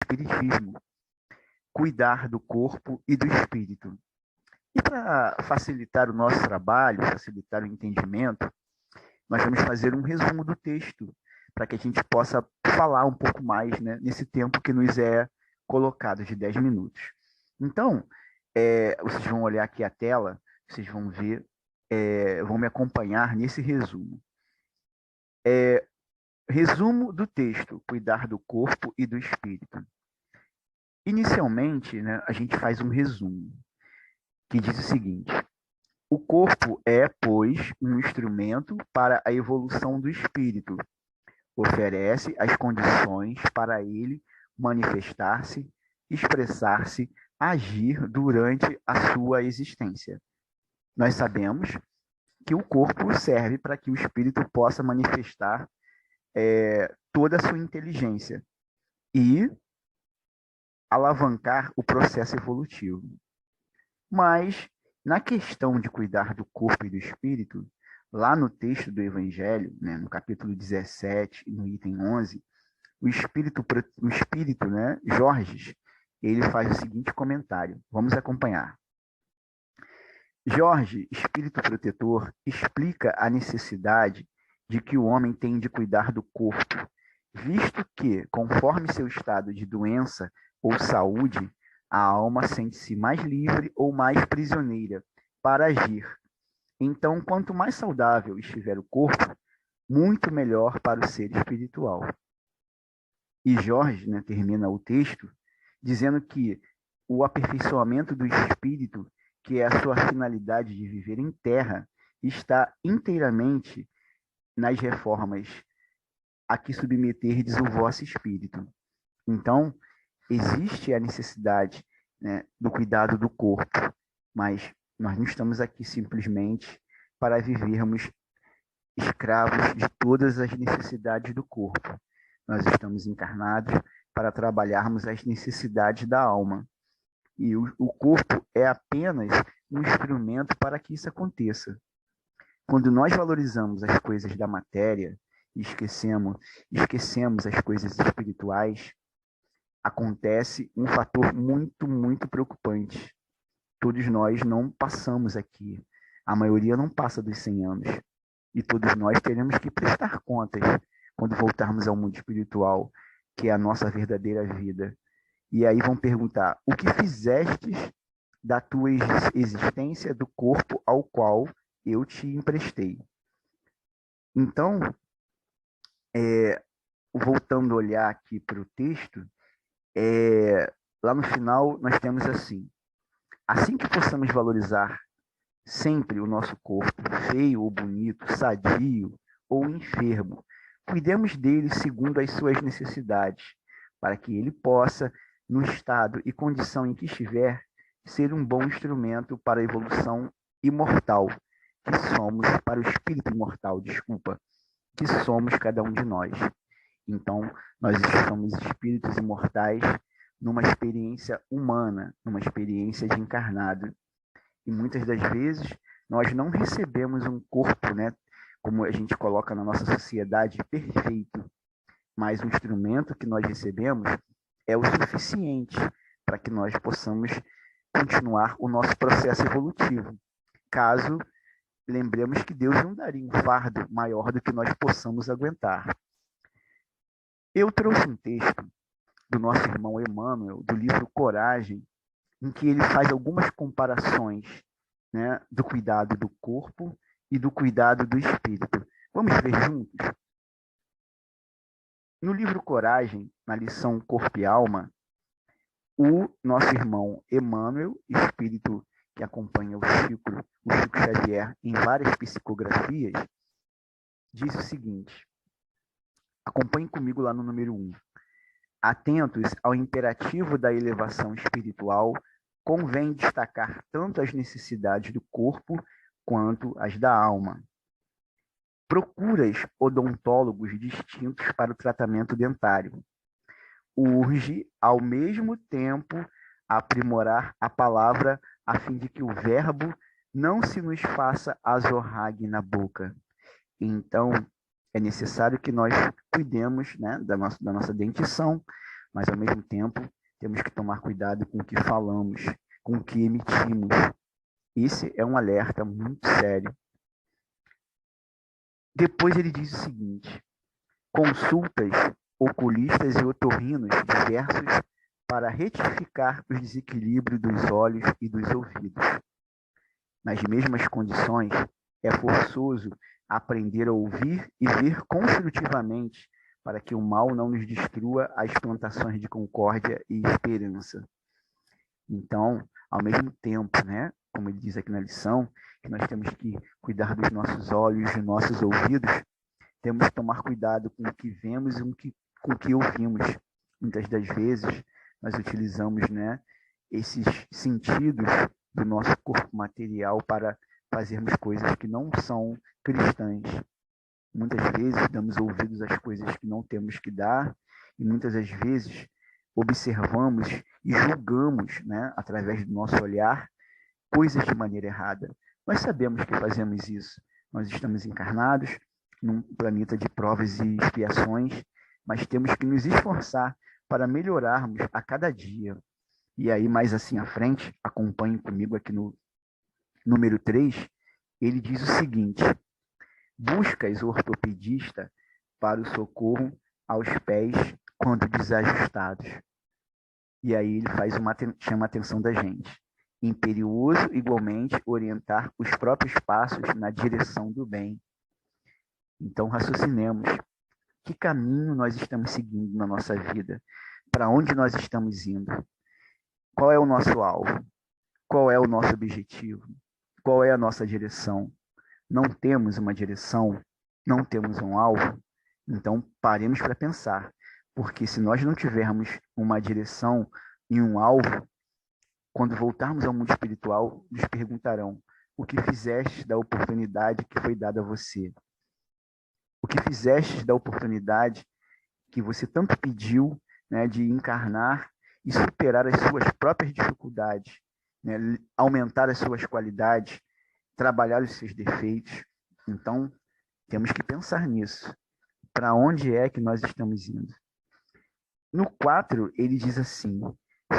Espiritismo, cuidar do corpo e do espírito. E para facilitar o nosso trabalho, facilitar o entendimento, nós vamos fazer um resumo do texto, para que a gente possa falar um pouco mais, né, nesse tempo que nos é colocado de 10 minutos. Então, vocês vão olhar aqui a tela, vocês vão ver, vão me acompanhar nesse resumo. Resumo do texto: cuidar do corpo e do espírito. Inicialmente, né, a gente faz um resumo, que diz o seguinte: o corpo é, pois, um instrumento para a evolução do espírito. Oferece as condições para ele manifestar-se, expressar-se, agir durante a sua existência. Nós sabemos que o corpo serve para que o espírito possa manifestar toda a sua inteligência e alavancar o processo evolutivo. Mas, na questão de cuidar do corpo e do espírito, lá no texto do Evangelho, né, no capítulo 17, no item 11, o espírito, né, Jorge, ele faz o seguinte comentário. Vamos acompanhar. Jorge, espírito protetor, explica a necessidade de que o homem tem de cuidar do corpo, visto que, conforme seu estado de doença ou saúde, a alma sente-se mais livre ou mais prisioneira para agir. Então, quanto mais saudável estiver o corpo, muito melhor para o ser espiritual. E Jorge, né, termina o texto dizendo que o aperfeiçoamento do espírito, que é a sua finalidade de viver em terra, está inteiramente nas reformas a que submeterdes o vosso espírito. Então, existe a necessidade, né, do cuidado do corpo, mas nós não estamos aqui simplesmente para vivermos escravos de todas as necessidades do corpo. Nós estamos encarnados para trabalharmos as necessidades da alma. E o corpo é apenas um instrumento para que isso aconteça. Quando nós valorizamos as coisas da matéria e esquecemos as coisas espirituais, acontece um fator muito, muito preocupante. Todos nós não passamos aqui. A maioria não passa dos 100 anos. E todos nós teremos que prestar contas quando voltarmos ao mundo espiritual, que é a nossa verdadeira vida. E aí vão perguntar: o que fizestes da tua existência do corpo ao qual eu te emprestei? Então, voltando a olhar aqui para o texto, lá no final nós temos assim que possamos valorizar sempre o nosso corpo, feio ou bonito, sadio ou enfermo, cuidemos dele segundo as suas necessidades, para que ele possa, no estado e condição em que estiver, ser um bom instrumento para a evolução imortal, que somos, para o espírito imortal, desculpa, que somos cada um de nós. Então, nós somos espíritos imortais numa experiência humana, numa experiência de encarnado. E muitas das vezes nós não recebemos um corpo, né, como a gente coloca na nossa sociedade, perfeito, mas o instrumento que nós recebemos é o suficiente para que nós possamos continuar o nosso processo evolutivo. Caso lembremos que Deus não daria um fardo maior do que nós possamos aguentar. Eu trouxe um texto do nosso irmão Emmanuel, do livro Coragem, em que ele faz algumas comparações, né, do cuidado do corpo e do cuidado do espírito. Vamos ver juntos? No livro Coragem, na lição Corpo e Alma, o nosso irmão Emmanuel, espírito que acompanha o Chico Xavier em várias psicografias, diz o seguinte: acompanhe comigo lá no número 1. Atentos ao imperativo da elevação espiritual, convém destacar tanto as necessidades do corpo quanto as da alma. Procuras odontólogos distintos para o tratamento dentário. Urge, ao mesmo tempo, aprimorar a palavra a fim de que o verbo não se nos faça azorrague na boca. Então, é necessário que nós cuidemos, né, da nossa dentição, mas ao mesmo tempo temos que tomar cuidado com o que falamos, com o que emitimos. Esse é um alerta muito sério. Depois ele diz o seguinte: consultas oculistas e otorrinos diversos para retificar os desequilíbrios dos olhos e dos ouvidos. Nas mesmas condições, é forçoso aprender a ouvir e ver construtivamente para que o mal não nos destrua as plantações de concórdia e esperança. Então, ao mesmo tempo, né, como ele diz aqui na lição, que nós temos que cuidar dos nossos olhos, dos nossos ouvidos, temos que tomar cuidado com o que vemos e com o que ouvimos. Muitas das vezes, nós utilizamos, né, esses sentidos do nosso corpo material para fazermos coisas que não são cristãs. Muitas vezes, damos ouvidos às coisas que não temos que dar, e muitas das vezes, observamos e julgamos, né, através do nosso olhar, coisas de maneira errada. Nós sabemos que fazemos isso. Nós estamos encarnados num planeta de provas e expiações, mas temos que nos esforçar para melhorarmos a cada dia. E aí, mais assim à frente, acompanhe comigo aqui no número 3, ele diz o seguinte: buscas o ortopedista para o socorro aos pés quando desajustados. E aí ele chama a atenção da gente. Imperioso, igualmente, orientar os próprios passos na direção do bem. Então, raciocinemos. Que caminho nós estamos seguindo na nossa vida? Para onde nós estamos indo? Qual é o nosso alvo? Qual é o nosso objetivo? Qual é a nossa direção? Não temos uma direção? Não temos um alvo? Então, paremos para pensar. Porque se nós não tivermos uma direção e um alvo, quando voltarmos ao mundo espiritual, nos perguntarão: o que fizeste da oportunidade que foi dada a você? O que fizeste da oportunidade que você tanto pediu, né, de encarnar e superar as suas próprias dificuldades, né, aumentar as suas qualidades, trabalhar os seus defeitos? Então, temos que pensar nisso. Para onde é que nós estamos indo? No 4, ele diz assim: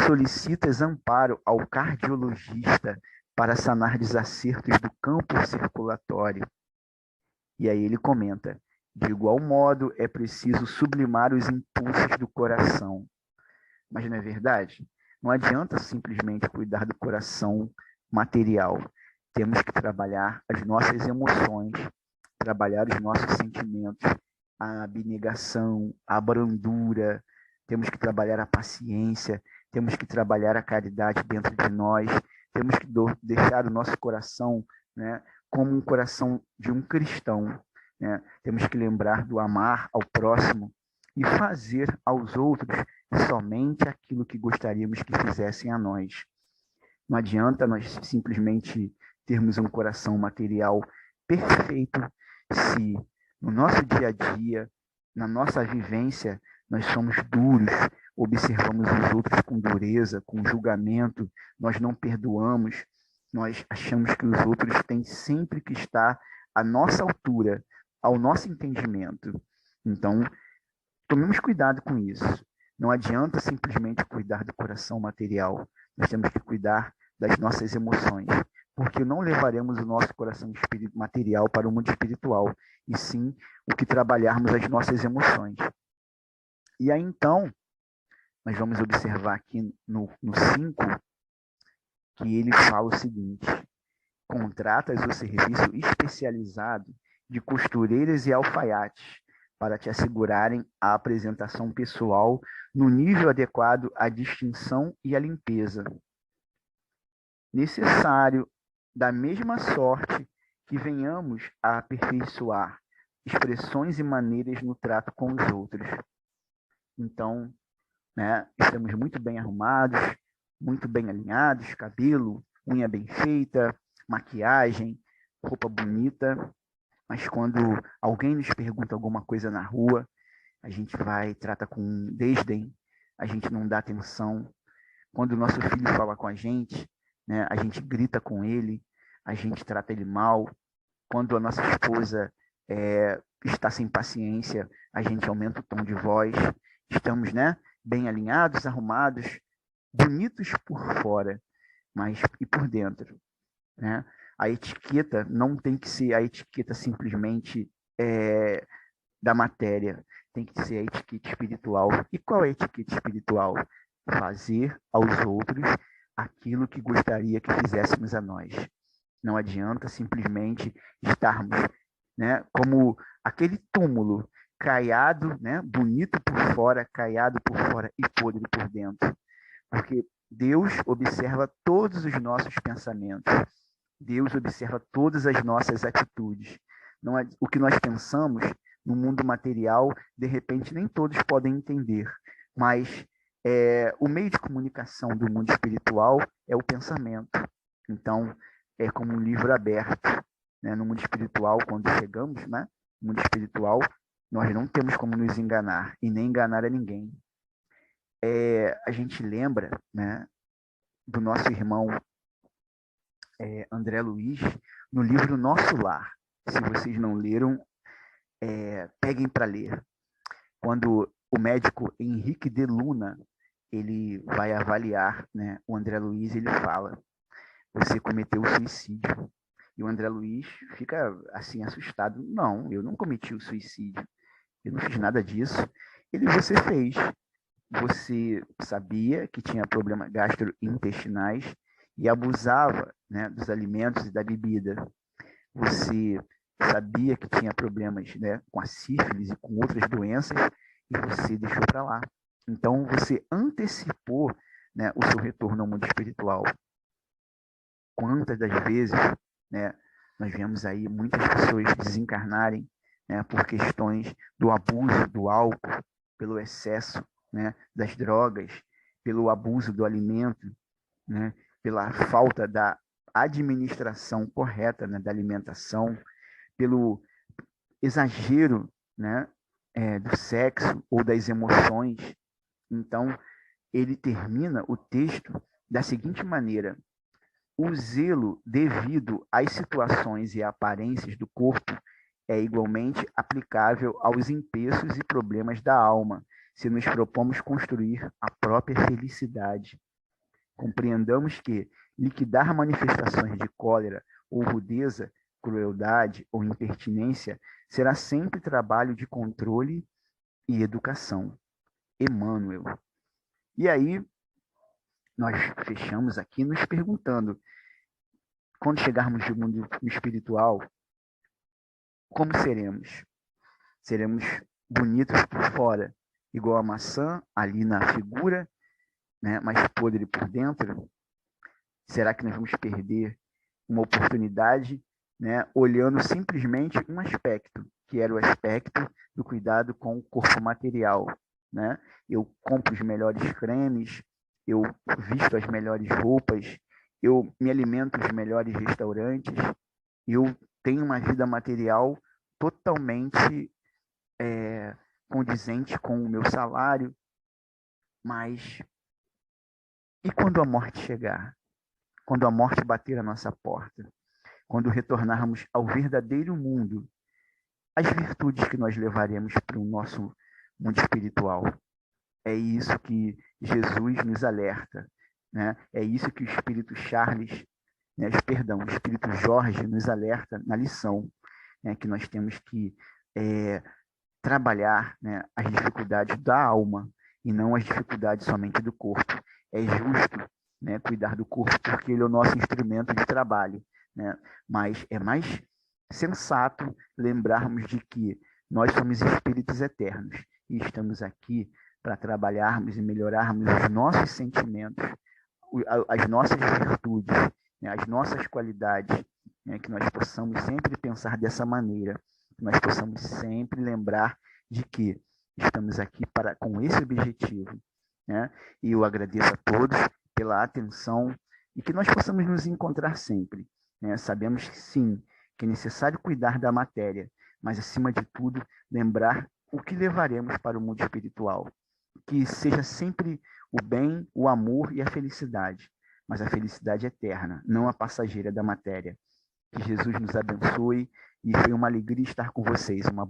solicitas amparo ao cardiologista para sanar desacertos do campo circulatório. E aí ele comenta: de igual modo, é preciso sublimar os impulsos do coração. Mas não é verdade? Não adianta simplesmente cuidar do coração material. Temos que trabalhar as nossas emoções, trabalhar os nossos sentimentos, a abnegação, a brandura, temos que trabalhar a paciência, temos que trabalhar a caridade dentro de nós, temos que deixar o nosso coração, né, como um coração de um cristão, né? Temos que lembrar do amar ao próximo e fazer aos outros somente aquilo que gostaríamos que fizessem a nós. Não adianta nós simplesmente termos um coração material perfeito se no nosso dia a dia, na nossa vivência, nós somos duros, observamos os outros com dureza, com julgamento, nós não perdoamos, nós achamos que os outros têm sempre que estar à nossa altura, ao nosso entendimento. Então, tomemos cuidado com isso. Não adianta simplesmente cuidar do coração material. Nós temos que cuidar das nossas emoções, porque não levaremos o nosso coração material para o mundo espiritual, e sim o que trabalharmos as nossas emoções. E aí, então, nós vamos observar aqui no 5, que ele fala o seguinte: contratas o serviço especializado de costureiras e alfaiates para te assegurarem a apresentação pessoal no nível adequado à distinção e à limpeza. Necessário, da mesma sorte, que venhamos a aperfeiçoar expressões e maneiras no trato com os outros. Então, né, estamos muito bem arrumados, muito bem alinhados, cabelo, unha bem feita, maquiagem, roupa bonita, mas quando alguém nos pergunta alguma coisa na rua, a gente vai e trata com desdém, a gente não dá atenção. Quando o nosso filho fala com a gente, né, a gente grita com ele, a gente trata ele mal. Quando a nossa esposa está sem paciência, a gente aumenta o tom de voz. Estamos, né, bem alinhados, arrumados, bonitos por fora, mas e por dentro, né? A etiqueta não tem que ser a etiqueta simplesmente da matéria, tem que ser a etiqueta espiritual. E qual é a etiqueta espiritual? Fazer aos outros aquilo que gostaria que fizéssemos a nós. Não adianta simplesmente estarmos, né, como aquele túmulo caiado, né, bonito por fora, caiado por fora e podre por dentro. Porque Deus observa todos os nossos pensamentos. Deus observa todas as nossas atitudes. Não é, o que nós pensamos no mundo material, de repente, nem todos podem entender. Mas o meio de comunicação do mundo espiritual é o pensamento. Então, é como um livro aberto. Né? No mundo espiritual, quando chegamos, né? No mundo espiritual, nós não temos como nos enganar e nem enganar a ninguém. A gente lembra, né, do nosso irmão André Luiz, no livro Nosso Lar. Se vocês não leram, peguem para ler. Quando o médico Henrique de Luna ele vai avaliar, né, o André Luiz, ele fala: você cometeu suicídio. E o André Luiz fica assim assustado: não, eu não cometi o suicídio, eu não fiz nada disso. Você fez. Você sabia que tinha problemas gastrointestinais e abusava, né, dos alimentos e da bebida. Você sabia que tinha problemas, né, com a sífilis e com outras doenças e você deixou para lá. Então, você antecipou, né, o seu retorno ao mundo espiritual. Quantas das vezes, né, nós vemos aí muitas pessoas desencarnarem, né, por questões do abuso do álcool, pelo excesso, né, das drogas, pelo abuso do alimento, né, pela falta da administração correta, né, da alimentação, pelo exagero, né, do sexo ou das emoções. Então, ele termina o texto da seguinte maneira: o zelo devido às situações e aparências do corpo é igualmente aplicável aos empeços e problemas da alma, se nos propomos construir a própria felicidade. Compreendamos que liquidar manifestações de cólera ou rudeza, crueldade ou impertinência será sempre trabalho de controle e educação. Emmanuel. E aí, nós fechamos aqui nos perguntando, quando chegarmos no mundo espiritual, como seremos? Seremos bonitos por fora, igual a maçã ali na figura, né, mas podre por dentro? Será que nós vamos perder uma oportunidade, né, olhando simplesmente um aspecto, que era o aspecto do cuidado com o corpo material, né? Eu compro os melhores cremes, eu visto as melhores roupas, eu me alimento nos melhores restaurantes, eu tenho uma vida material totalmente condizente com o meu salário, mas e quando a morte chegar? Quando a morte bater a nossa porta? Quando retornarmos ao verdadeiro mundo, as virtudes que nós levaremos para o nosso mundo espiritual? É isso que Jesus nos alerta, né? É isso que o Espírito Charles, né, o Espírito Jorge nos alerta na lição, né, que nós temos que trabalhar, né, as dificuldades da alma e não as dificuldades somente do corpo. É justo, né, cuidar do corpo porque ele é o nosso instrumento de trabalho, né? Mas é mais sensato lembrarmos de que nós somos espíritos eternos e estamos aqui para trabalharmos e melhorarmos os nossos sentimentos, as nossas virtudes, né, as nossas qualidades, né, que nós possamos sempre pensar dessa maneira, que nós possamos sempre lembrar de que estamos aqui com esse objetivo, né? E eu agradeço a todos pela atenção e que nós possamos nos encontrar sempre, né? Sabemos que sim, que é necessário cuidar da matéria, mas acima de tudo, lembrar o que levaremos para o mundo espiritual. Que seja sempre o bem, o amor e a felicidade, mas a felicidade eterna, não a passageira da matéria. Que Jesus nos abençoe e foi uma alegria estar com vocês. Uma